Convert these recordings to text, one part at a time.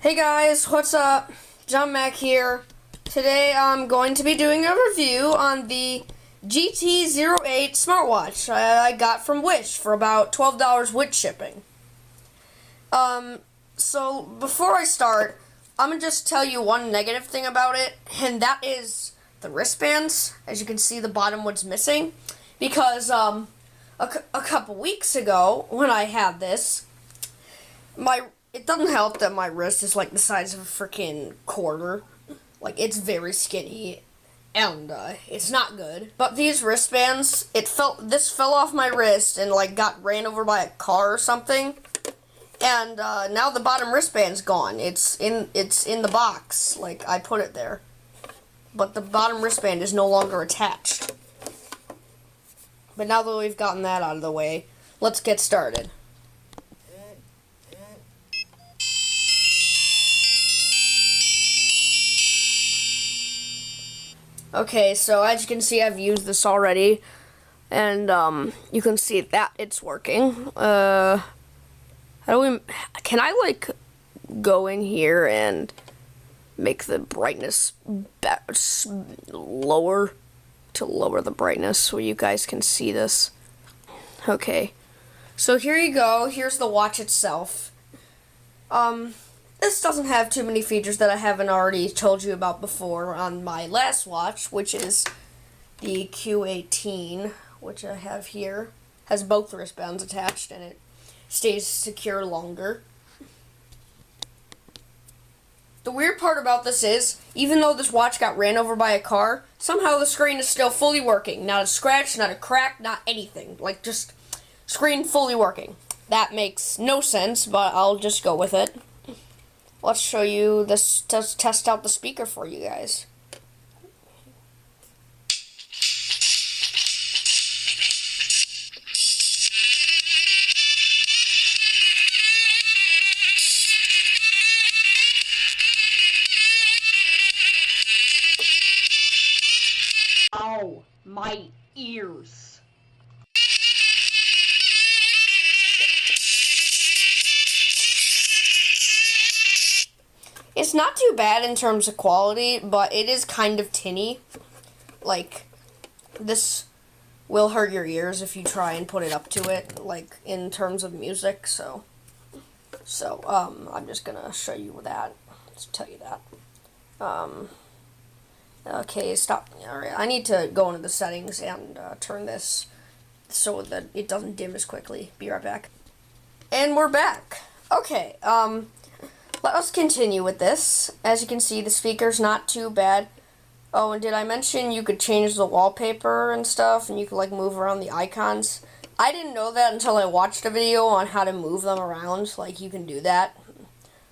Hey guys, what's up? John Mack here. Today I'm going to be doing a review on the GT08 Smartwatch I got from Wish for about $12 with shipping. So before I start, I'm going to just tell you one negative thing about it, and that is the wristbands. As you can see, the bottom one's missing because a couple weeks ago when I had this, it doesn't help that my wrist is like the size of a freaking quarter. Like, it's very skinny, and it's not good. But these wristbands, this fell off my wrist and like got ran over by a car or something. And now the bottom wristband's gone. It's in the box. Like, I put it there. But the bottom wristband is no longer attached. But now that we've gotten that out of the way, let's get started. Okay, so as you can see, I've used this already, and you can see that it's working. Can I like go in here and make the brightness lower to lower the brightness so you guys can see this? Okay, so here you go. Here's the watch itself. This doesn't have too many features that I haven't already told you about before on my last watch, which is the Q18, which I have here. Has both wristbands attached, and it stays secure longer. The weird part about this is, even though this watch got ran over by a car, somehow the screen is still fully working. Not a scratch, not a crack, not anything. Like, just screen fully working. That makes no sense, but I'll just go with it. Let's show you this, test out the speaker for you guys. Ow, my ears. It's not too bad in terms of quality, but it is kind of tinny. Like, this will hurt your ears if you try and put it up to it, like, in terms of music, so I'm just gonna show you that, just tell you that. Okay, stop. Alright, I need to go into the settings and turn this so that it doesn't dim as quickly. Be right back. And we're back. Okay, let us continue with this. As you can see, the speaker's not too bad. Oh, and did I mention you could change the wallpaper and stuff, and you could like move around the icons? I didn't know that until I watched a video on how to move them around. Like, you can do that.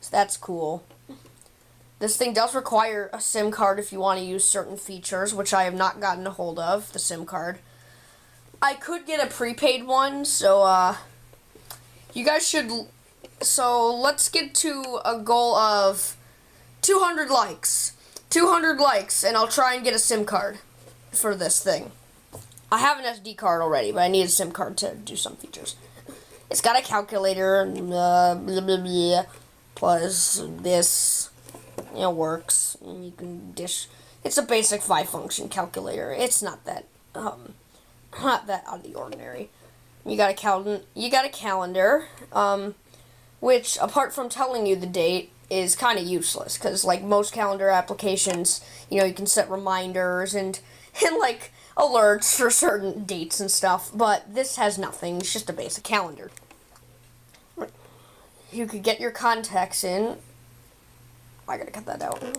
So that's cool. This thing does require a SIM card if you want to use certain features, which I have not gotten a hold of, the SIM card. I could get a prepaid one, so you guys should. So let's get to a goal of 200 likes. 200 likes, and I'll try and get a SIM card for this thing. I have an SD card already, but I need a SIM card to do some features. It's got a calculator, blah, blah, blah, plus this, works. And you can dish. It's a basic 5-function calculator. It's not that out of the ordinary. You got a calendar. Which, apart from telling you the date, is kind of useless, because, like, most calendar applications, you can set reminders and like, alerts for certain dates and stuff, but this has nothing. It's just a basic calendar. You could get your contacts in. I gotta cut that out. You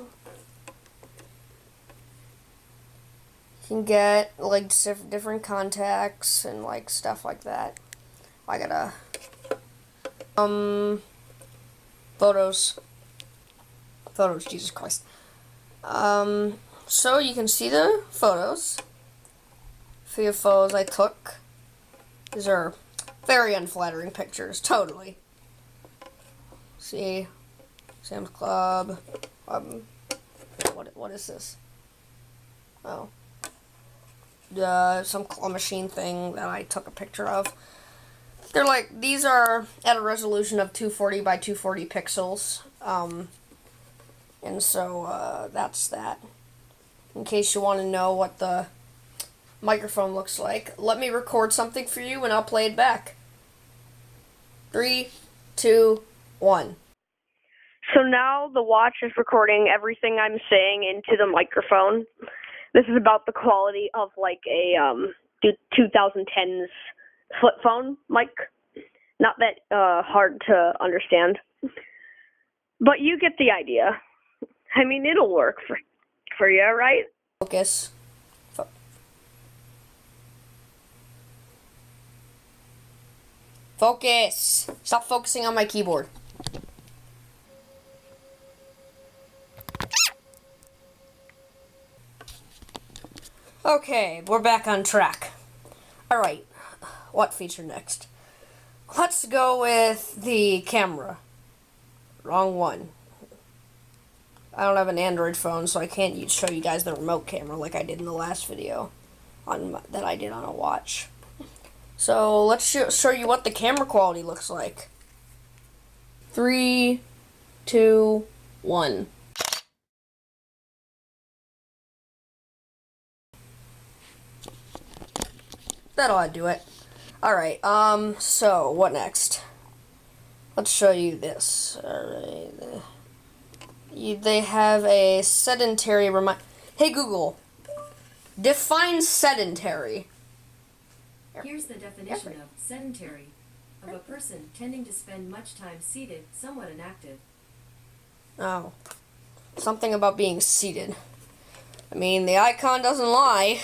can get, like, different contacts and, like, stuff like that. I gotta... Photos, Jesus Christ. So you can see the photos. A few photos I took. These are very unflattering pictures, totally. See, Sam's Club. What is this? Oh. Some claw machine thing that I took a picture of. They're like, these are at a resolution of 240 by 240 pixels. And so that's that. In case you want to know what the microphone looks like, let me record something for you and I'll play it back. 3, 2, 1. So now the watch is recording everything I'm saying into the microphone. This is about the quality of like a 2010s flip phone mic. Not that hard to understand. But you get the idea. I mean, it'll work for you, right? Focus. Focus! Stop focusing on my keyboard. Okay, we're back on track. Alright, what feature next? Let's go with the camera. Wrong one. I don't have an Android phone, so I can't show you guys the remote camera like I did in the last video that I did on a watch. So let's show you what the camera quality looks like. 3, 2, 1. That ought to do it. Alright, so what next? Let's show you this. Alright. They have a sedentary Hey Google, define sedentary. Here's the definition of sedentary. Of a person tending to spend much time seated, somewhat inactive. Oh. Something about being seated. I mean, the icon doesn't lie.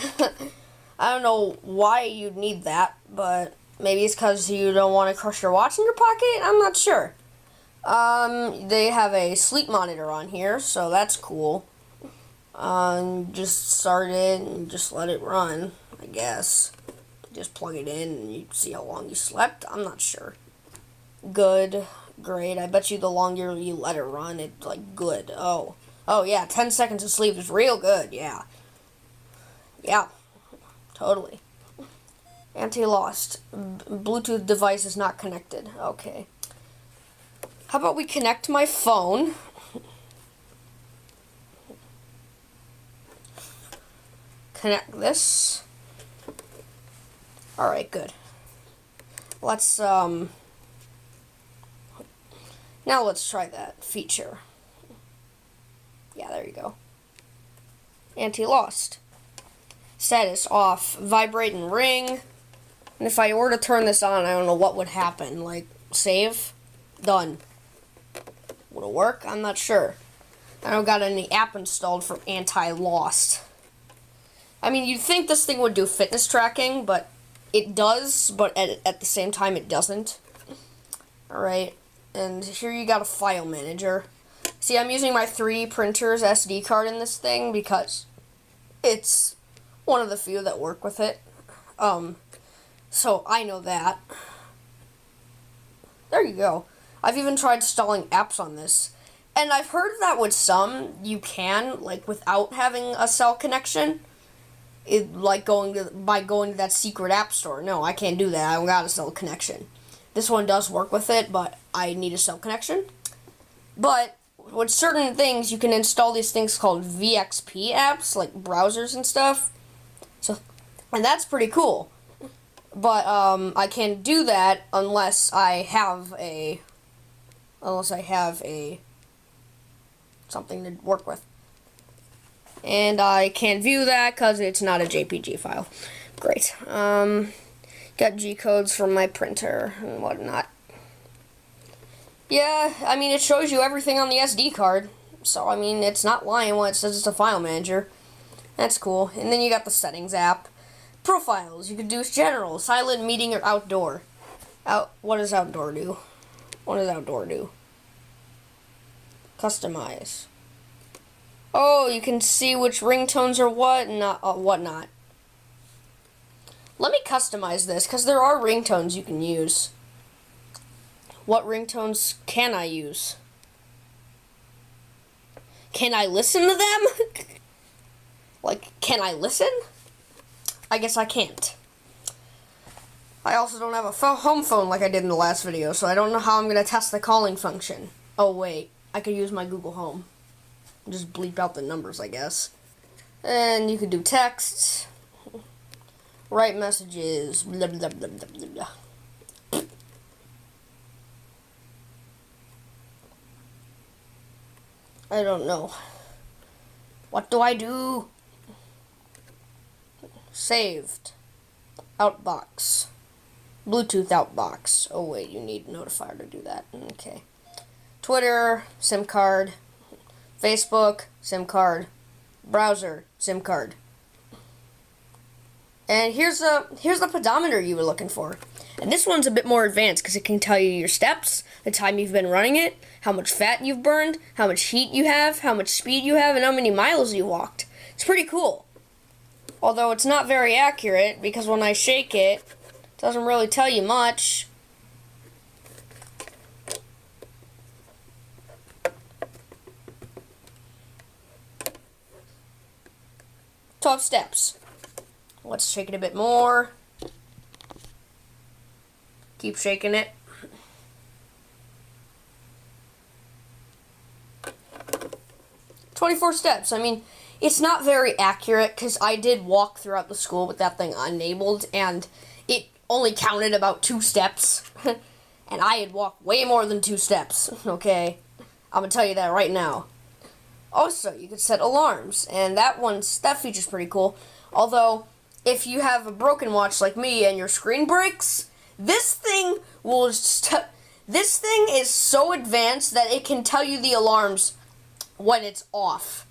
I don't know why you'd need that, but maybe it's because you don't want to crush your watch in your pocket? I'm not sure. They have a sleep monitor on here, so that's cool. Just start it and just let it run, I guess. Just plug it in and you see how long you slept. I'm not sure. Good. Great. I bet you the longer you let it run, it's like good. Oh yeah, 10 seconds of sleep is real good. Yeah. Totally. Anti-lost. Bluetooth device is not connected. Okay. How about we connect my phone? Connect this. Alright, good. Let's, now let's try that feature. Yeah, there you go. Anti-lost. Status off. Vibrate and ring. And if I were to turn this on, I don't know what would happen. Like, save. Done. Would it work? I'm not sure. I don't got any app installed for anti-lost. I mean, you'd think this thing would do fitness tracking, but it does, but at the same time it doesn't. Alright, and here you got a file manager. See, I'm using my 3 printers SD card in this thing because it's one of the few that work with it. So I know that. There you go. I've even tried installing apps on this. And I've heard that with some, you can, like, without having a cell connection. Like by going to that secret app store. No, I can't do that. I don't got a cell connection. This one does work with it, but I need a cell connection. But with certain things, you can install these things called VXP apps, like browsers and stuff. And that's pretty cool. But I can't do that unless I have something to work with. And I can't view that because it's not a JPG file. Great. Got G-codes from my printer and whatnot. Yeah, I mean, it shows you everything on the SD card. So, I mean, it's not lying when it says it's a file manager. That's cool. And then you got the settings app. Profiles. You can do general, silent, meeting, or outdoor. What does outdoor do? What does outdoor do? Customize. Oh, you can see which ringtones are what not. Let me customize this, because there are ringtones you can use. What ringtones can I use? Can I listen to them? Like, can I listen? I guess I can't. I also don't have a home phone like I did in the last video, so I don't know how I'm going to test the calling function. Oh, wait. I could use my Google Home. Just bleep out the numbers, I guess. And you could do texts, write messages, blah, blah, blah, blah, blah, blah. I don't know. What do I do? Saved. Outbox. Bluetooth outbox. Oh wait, you need a notifier to do that. Okay. Twitter, SIM card. Facebook, SIM card. Browser, SIM card. And here's the pedometer you were looking for. And this one's a bit more advanced because it can tell you your steps, the time you've been running it, how much fat you've burned, how much heat you have, how much speed you have, and how many miles you walked. It's pretty cool. Although it's not very accurate because when I shake it, it doesn't really tell you much. Top steps. Let's shake it a bit more. Keep shaking it. "24 steps. I mean, it's not very accurate because I did walk throughout the school with that thing enabled and it only counted about 2 steps. And I had walked way more than 2 steps, okay? I'm gonna tell you that right now. Also, you could set alarms, and that feature's pretty cool. Although, if you have a broken watch like me and your screen breaks, this thing is so advanced that it can tell you the alarms when it's off.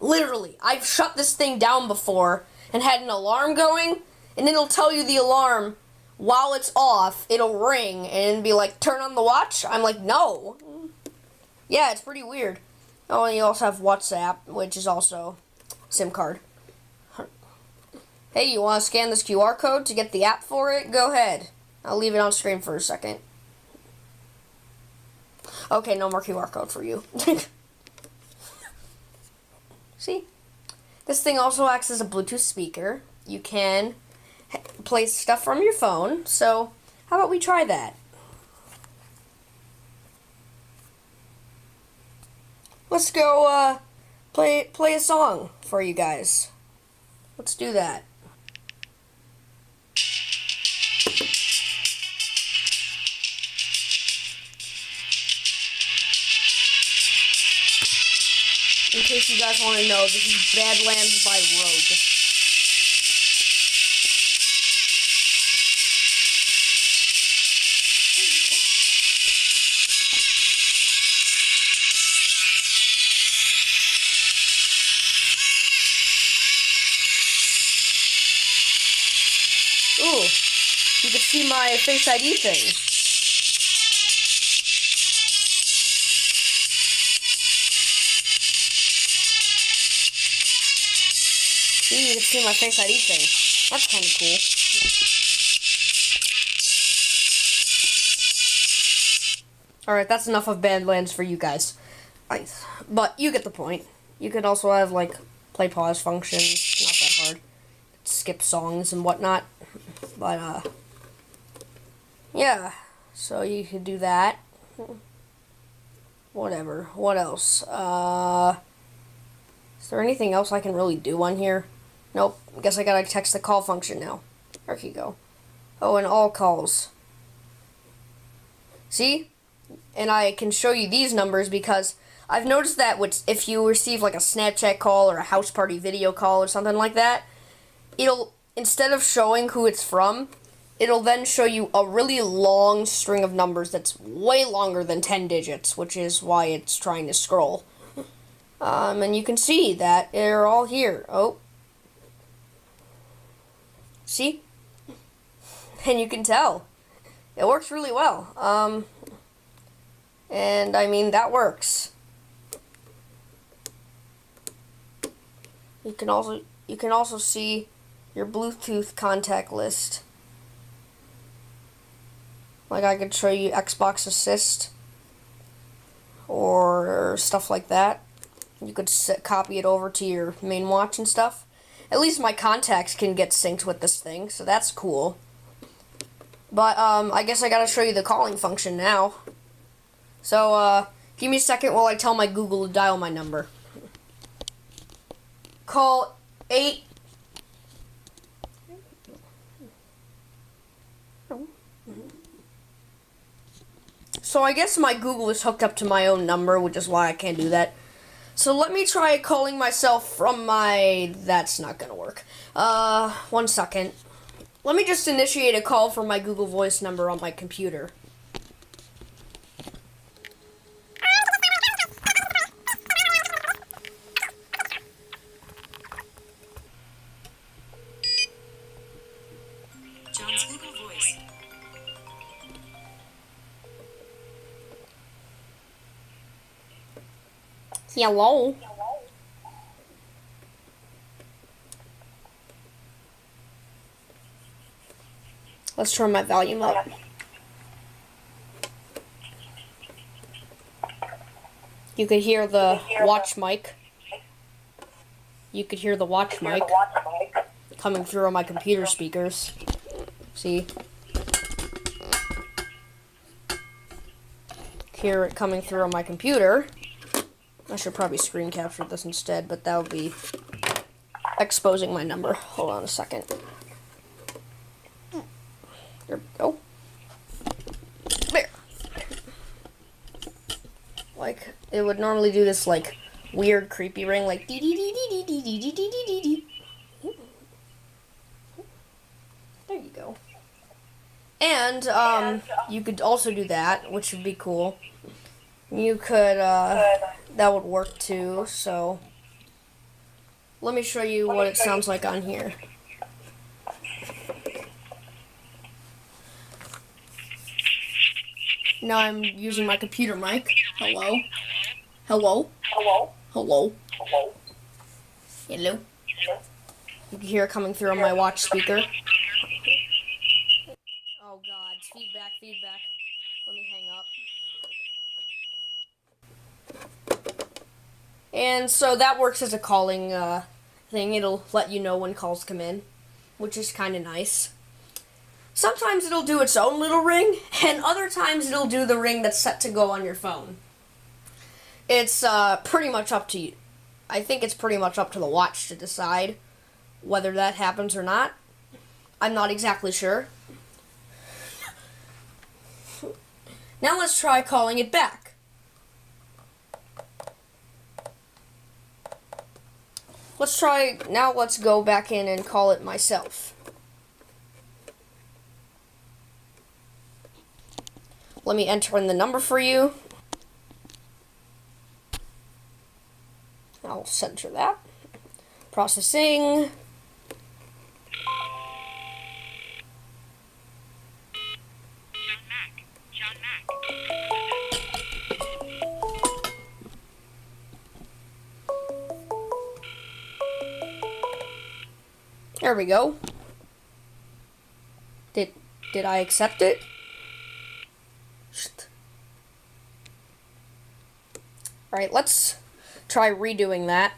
Literally, I've shut this thing down before and had an alarm going, and it'll tell you the alarm while it's off. It'll ring and be like, "Turn on the watch." I'm like, "No." Yeah, it's pretty weird. Oh, and you also have WhatsApp, which is also SIM card. Hey, you want to scan this QR code to get the app for it? Go ahead. I'll leave it on screen for a second. Okay, no more QR code for you. See? This thing also acts as a Bluetooth speaker. You can play stuff from your phone. So, how about we try that? Let's go play a song for you guys. Let's do that. In case you guys want to know, this is Badlands by Rogue. Ooh, you can see my Face ID thing. See, you can see my Face ID thing. That's kind of cool. Alright, that's enough of Badlands for you guys. But you get the point. You could also have, like, play pause functions. Not that hard. Skip songs and whatnot. But, yeah. So you could do that. Whatever. What else? Is there anything else I can really do on here? Nope. I guess I gotta text the call function now. There you go. Oh, and all calls. See? And I can show you these numbers because I've noticed that if you receive like a Snapchat call or a house party video call or something like that, it'll, instead of showing who it's from, it'll then show you a really long string of numbers that's way longer than 10 digits, which is why it's trying to scroll. And you can see that they're all here. Oh. See? And you can tell. It works really well. And I mean, that works. You can also see your Bluetooth contact list. Like I could show you Xbox Assist or stuff like that. You could copy it over to your main watch and stuff. At least my contacts can get synced with this thing, so that's cool. But I guess I gotta show you the calling function now. So give me a second while I tell my Google to dial my number. call 8. So I guess my Google is hooked up to my own number, which is why I can't do that. So let me try calling myself from my... That's not gonna work. 1 second. Let me just initiate a call from my Google Voice number on my computer. John's Google Voice. Hello? Let's turn my volume up. You could hear the watch mic. You could hear the watch mic coming through on my computer speakers. See? Hear it coming through on my computer. I should probably screen capture this instead, but that would be exposing my number. Hold on a second. There we go. There. Like, it would normally do this, like, weird, creepy ring, like, dee dee dee dee dee dee dee dee dee dee dee. There you go. And, you could also do that, which would be cool. You could, that would work too, so let me show you what it sounds like on here. Now I'm using my computer mic. Hello? Hello? Hello? Hello? Hello? You can hear it coming through on my watch speaker. Oh god, feedback, feedback. Let me hang up. And so that works as a calling thing. It'll let you know when calls come in, which is kind of nice. Sometimes it'll do its own little ring, and other times it'll do the ring that's set to go on your phone. It's pretty much up to you. I think it's pretty much up to the watch to decide whether that happens or not. I'm not exactly sure. Now let's try calling it back. Let's go back in and call it myself. Let me enter in the number for you. I'll center that. Processing. John Mack. There we go. Did I accept it? Alright, let's try redoing that.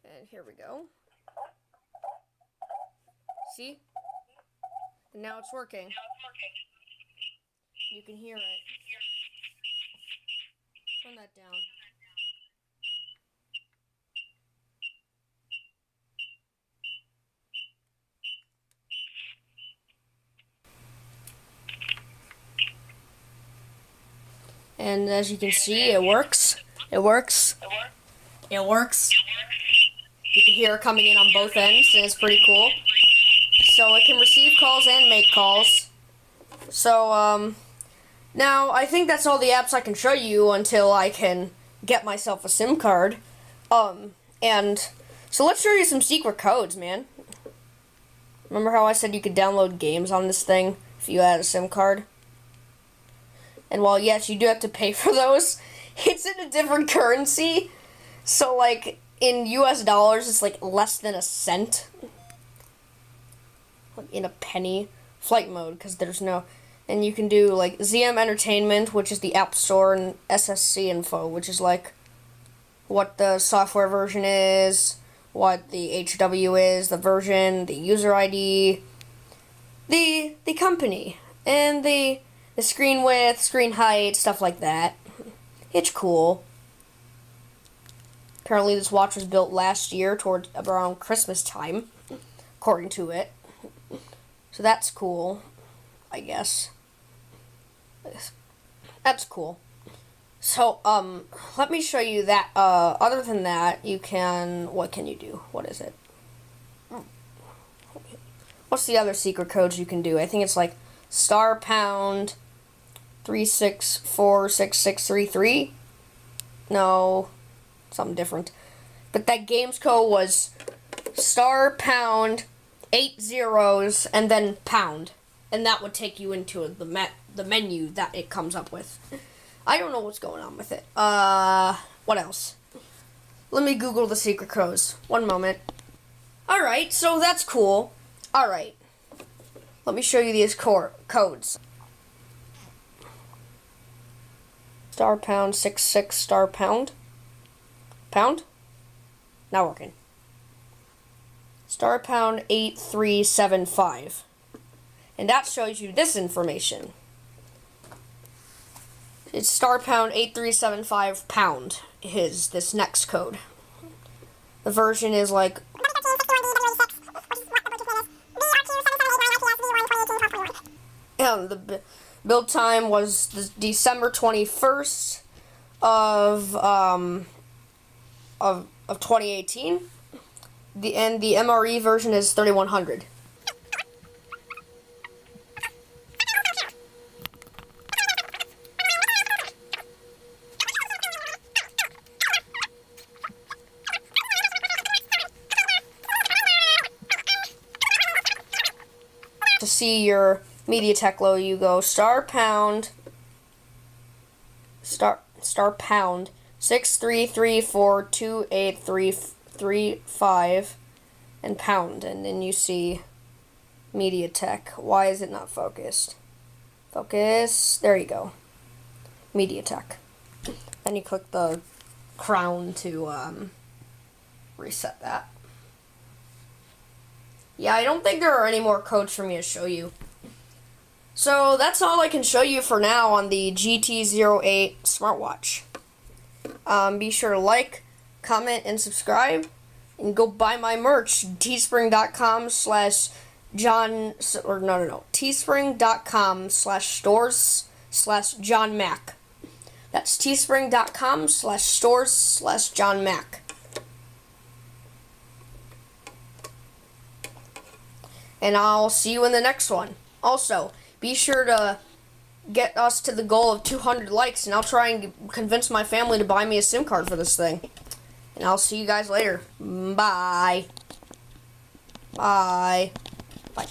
And here we go. See? And now it's working. You can hear it. Turn that down. And as you can see, it works. It works. It works. You can hear it coming in on both ends, and it's pretty cool. So it can receive calls and make calls. So, now I think that's all the apps I can show you until I can get myself a SIM card. And so let's show you some secret codes, man. Remember how I said you could download games on this thing if you had a SIM card? And while, yes, you do have to pay for those, it's in a different currency. So, like, in US dollars, it's, like, less than a cent. Like, in a penny. Flight mode, because there's no... And you can do, like, ZM Entertainment, which is the App Store, and SSC Info, which is, like, what the software version is, what the HW is, the version, the user ID, the company. And the screen width, screen height, stuff like that. It's cool. Apparently this watch was built last year toward around Christmas time, according to it. So that's cool, I guess. That's cool. So, let me show you that. Other than that, you can, what can you do? What is it? What's the other secret codes you can do? I think it's like star pound 3646633. No, something different. But that game's code was star pound 8 zeros and then pound, and that would take you into the menu that it comes up with. I don't know what's going on with it. What else? Let me Google the secret codes. One moment. Alright, so that's cool. Alright. Let me show you these codes. Star pound 66 star pound. Pound? Not working. Star pound 8375. And that shows you this information. It's star pound 8375 pound is this next code. The version is like and the build time was December 21st of 2018. The MRE version is 3100. To see your MediaTek logo, you go star pound 6334283335 and pound, and then you see MediaTek. Why is it not focused? Focus. There you go. MediaTek. Then you click the crown to reset that. Yeah, I don't think there are any more codes for me to show you. So that's all I can show you for now on the GT08 Smartwatch. Be sure to like, comment, and subscribe, and go buy my merch. Teespring.com/stores/John Mack. That's teespring.com/stores/John Mack. And I'll see you in the next one. Also, be sure to get us to the goal of 200 likes, and I'll try and convince my family to buy me a SIM card for this thing. And I'll see you guys later. Bye. Bye. Bye.